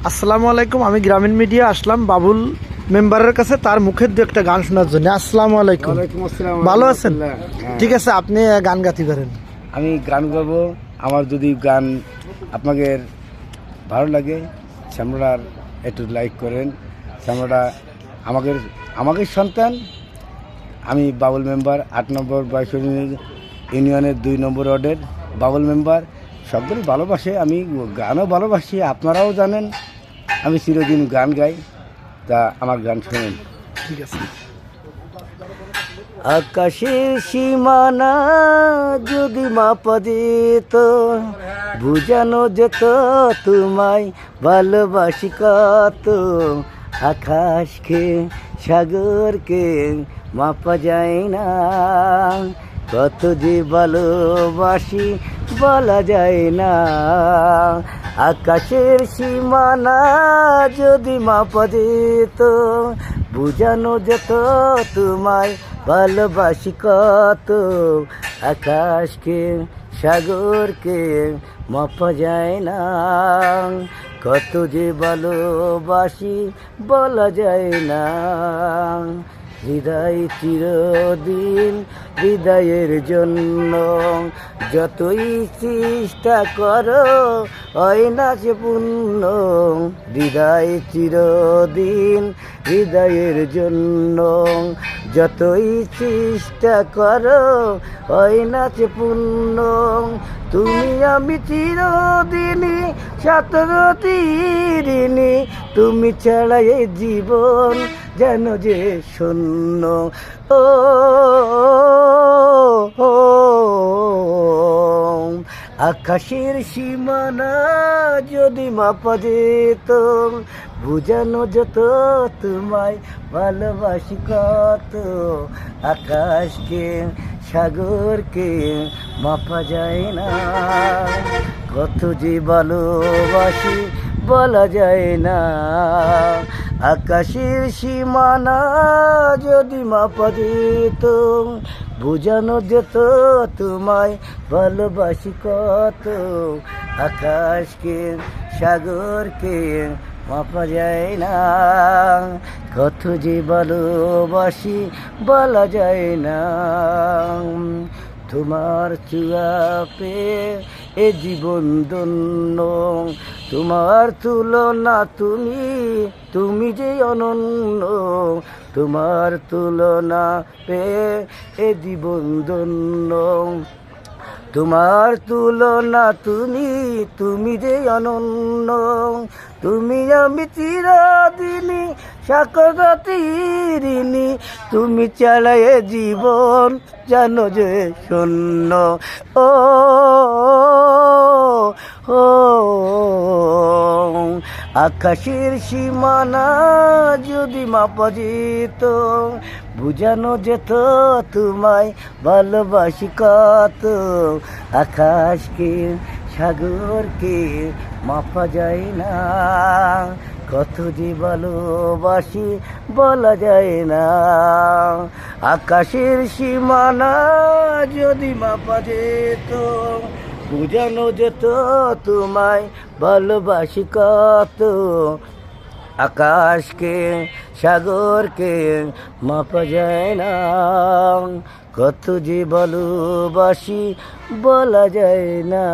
আসসালামু আলাইকুম। আমি গ্রামীণ মিডিয়া আসলাম বাবুল মেম্বারের কাছে তার মুখের দু একটা গান শোনার জন্য। আসসালামু আলাইকুম। ওয়ালাইকুম আসসালাম। ভালো আছেন? হ্যাঁ। ঠিক আছে, আপনি গান গাতে পারেন। আমি গান গাবো। আমার যদি গান আপনাদের ভালো লাগে, শ্যামলার একটু লাইক করেন। শ্যামলা আমাদের আমাদের সন্তান। আমি বাবুল মেম্বার 8 নম্বর বাইশনী ইউনিয়নের 2 নম্বর ওয়ার্ডের বাবুল মেম্বার। সকলেই ভালোবাসে, আমি গানও ভালোবাসি, আপনারাও জানেন আমি চিরদিন গান গাই। তা আমার গান শোনেন। ঠিক আছে। আকাশের সীমানা যদি মাপা যেত, বুঝানো যেত তোমায় ভালোবাসি কত। আকাশকে সাগরকে মাপা যায় না, কত যে ভালোবাসি বলা যায় না। আকাশের সীমানা যদি মাপা যেত, বুঝানো যেত তোমায় ভালোবাসি কত। আকাশকে সাগরকে মাপা যায় না, কত যে ভালোবাসি বলা যায় না। হৃদয় চিরদিন হৃদয়ের জন্য যতই চেষ্টা করো হয় না সে পূর্ণ। হৃদয় চিরদিন হৃদয়ের জন্য যতই চেষ্টা করো হয় না সে পূর্ণ। তুমি আমি চিরদিনই সাতরতিরিনি, তুমি ছাড়া এই জীবন যেন যে শূন্য। ও আকাশের সীমানা যদি মাপা যেত, বুঝানো যেত তোমায় ভালোবাসি কত। আকাশকে সাগরকে মাপা যায় না, কত যে ভালোবাসি বলা যায় না। আকাশের সীমানা যদি মাপা যেত, বুঝানো যেত তোমায় ভালোবাসি কত। আকাশকে সাগরকে মাপা যায় না, কত যে ভালোবাসি বলা যায় না। তোমার চুয়াপে এ জীবন ধন্য, তোমার তুলনা তুমি তুমি যে অনন্য। তোমার তুলনা পে এ জীবন ধন্য, তোমার তুলনা তুমি তুমি যে অনন্য। তুমি আমি চিরদিনই সাকরাতিরিনি, তুমি ছাড়া এ জীবন জানো যে শূন্য। ও ও আকাশের সীমানা যদি মাপা যেত, বুঝানো যেত তোমায় ভালোবাসি কত। আকাশকে সাগরকে মাপা যায় না, কত যে ভালোবাসি বলা যায় না। আকাশের সীমানা যদি মাপা যেত, বুঝানো যেত তোমায় ভালোবাসি কত। আকাশকে সাগরকে মাপা যায় না, কত যে ভালোবাসি বলা যায় না।